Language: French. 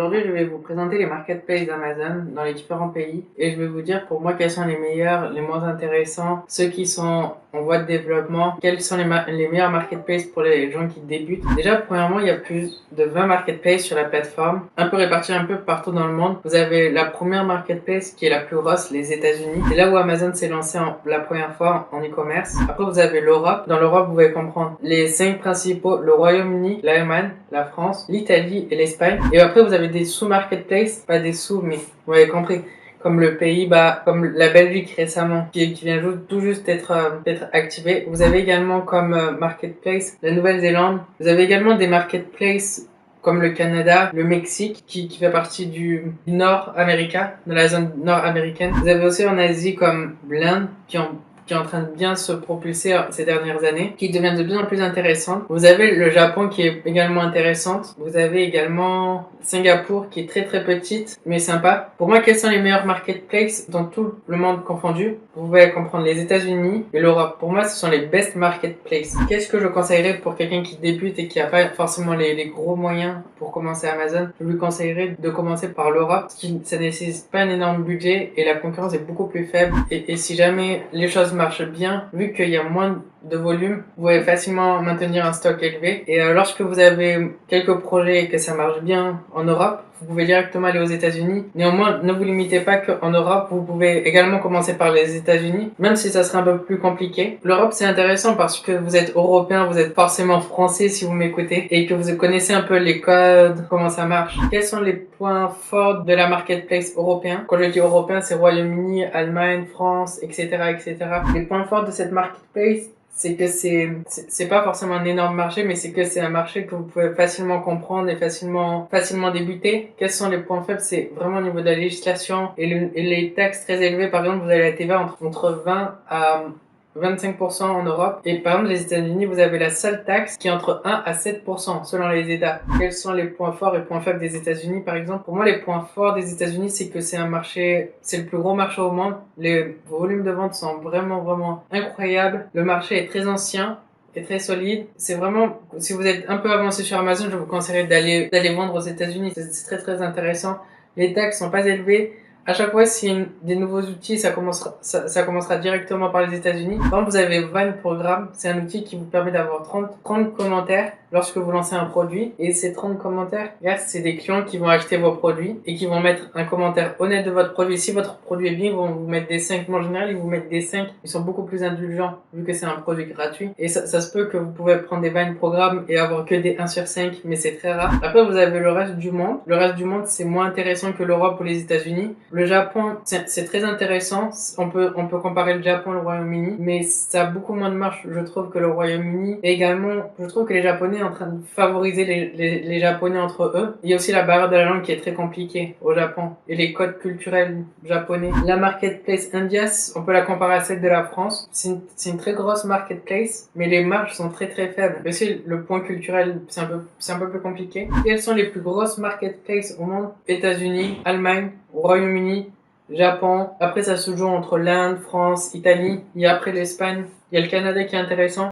Aujourd'hui, je vais vous présenter les marketplaces d'Amazon dans les différents pays et je vais vous dire pour moi quels sont les meilleurs, les moins intéressants, ceux qui sont en voie de développement, quels sont les meilleurs marketplaces pour les gens qui débutent. Déjà, premièrement, il y a plus de 20 marketplaces sur la plateforme, un peu répartis un peu partout dans le monde. Vous avez la première marketplace qui est la plus grosse, les États-Unis. C'est là où Amazon s'est lancé la première fois en e-commerce. Après, vous avez l'Europe. Dans l'Europe, vous pouvez comprendre les 5 principaux, le Royaume-Uni, l'Allemagne, la France, l'Italie et l'Espagne. Et après, vous avez des sous-marketplaces, pas des sous, mais vous avez compris, comme le Pays-Bas, comme la Belgique récemment, qui vient tout juste d'être activé. Vous avez également comme marketplace la Nouvelle-Zélande. Vous avez également des marketplaces comme le Canada, le Mexique, qui fait partie du Nord-América, de la zone nord-américaine. Vous avez aussi en Asie comme l'Inde, qui est en train de bien se propulser ces dernières années, qui devient de plus en plus intéressante. Vous avez le Japon qui est également intéressante. Vous avez également Singapour qui est très très petite, mais sympa. Pour moi, quels sont les meilleurs marketplaces dans tout le monde confondu? Vous pouvez comprendre les États-Unis et l'Europe. Pour moi, ce sont les best marketplaces. Qu'est-ce que je conseillerais pour quelqu'un qui débute et qui n'a pas forcément les gros moyens pour commencer Amazon? Je lui conseillerais de commencer par l'Europe, parce que ça nécessite pas un énorme budget et la concurrence est beaucoup plus faible. Et si jamais les choses marchent bien, vu qu'il y a moins de volume, vous pouvez facilement maintenir un stock élevé. Et lorsque vous avez quelques projets et que ça marche bien en Europe, vous pouvez directement aller aux États-Unis. Néanmoins, ne vous limitez pas qu'en Europe, vous pouvez également commencer par les États-Unis, même si ça serait un peu plus compliqué. L'Europe, c'est intéressant parce que vous êtes européen, vous êtes forcément français si vous m'écoutez, et que vous connaissez un peu les codes, comment ça marche. Quels sont les points forts de la marketplace européen? Quand je dis européen, c'est Royaume-Uni, Allemagne, France, etc., etc. Les points forts de cette marketplace, c'est que c'est pas forcément un énorme marché, mais c'est que c'est un marché que vous pouvez facilement comprendre et facilement débuter. Quels sont les points faibles? C'est vraiment au niveau de la législation et les taxes très élevées. Par exemple, vous avez la TVA entre 20 à 25% en Europe. Et par exemple, les États-Unis, vous avez la seule taxe qui est entre 1 à 7% selon les États. Quels sont les points forts et points faibles des États-Unis, par exemple? Pour moi, les points forts des États-Unis, c'est que c'est le plus gros marché au monde. Les volumes de vente sont vraiment incroyables. Le marché est très ancien et très solide. C'est vraiment, si vous êtes un peu avancé sur Amazon, je vous conseillerais d'aller vendre aux États-Unis. C'est très intéressant. Les taxes sont pas élevées. À chaque fois, s'il y a des nouveaux outils, ça commencera directement par les États-Unis. Par exemple, vous avez Vine Programme. C'est un outil qui vous permet d'avoir 30 commentaires lorsque vous lancez un produit. Et ces 30 commentaires, c'est des clients qui vont acheter vos produits et qui vont mettre un commentaire honnête de votre produit. Si votre produit est bien, ils vont vous mettre des 5. Mais en général, ils vous mettent des 5. Ils sont beaucoup plus indulgents vu que c'est un produit gratuit. Et ça se peut que vous pouvez prendre des Vine Programme et avoir que des 1 sur 5, mais c'est très rare. Après, vous avez le reste du monde. Le reste du monde, c'est moins intéressant que l'Europe ou les États-Unis. Le Japon, c'est très intéressant. On peut comparer le Japon et le Royaume-Uni, mais ça a beaucoup moins de marche, je trouve, que le Royaume-Uni. Et également, je trouve que les Japonais sont en train de favoriser les Japonais entre eux. Il y a aussi la barrière de la langue qui est très compliquée au Japon et les codes culturels japonais. La marketplace India, on peut la comparer à celle de la France. C'est une très grosse marketplace, mais les marges sont très faibles. Aussi, le point culturel, c'est un peu plus compliqué. Quelles sont les plus grosses marketplaces au monde? États-Unis, Allemagne, Royaume-Uni, Japon. Après, ça se joue entre l'Inde, France, Italie. Il y a après l'Espagne. Il y a le Canada qui est intéressant.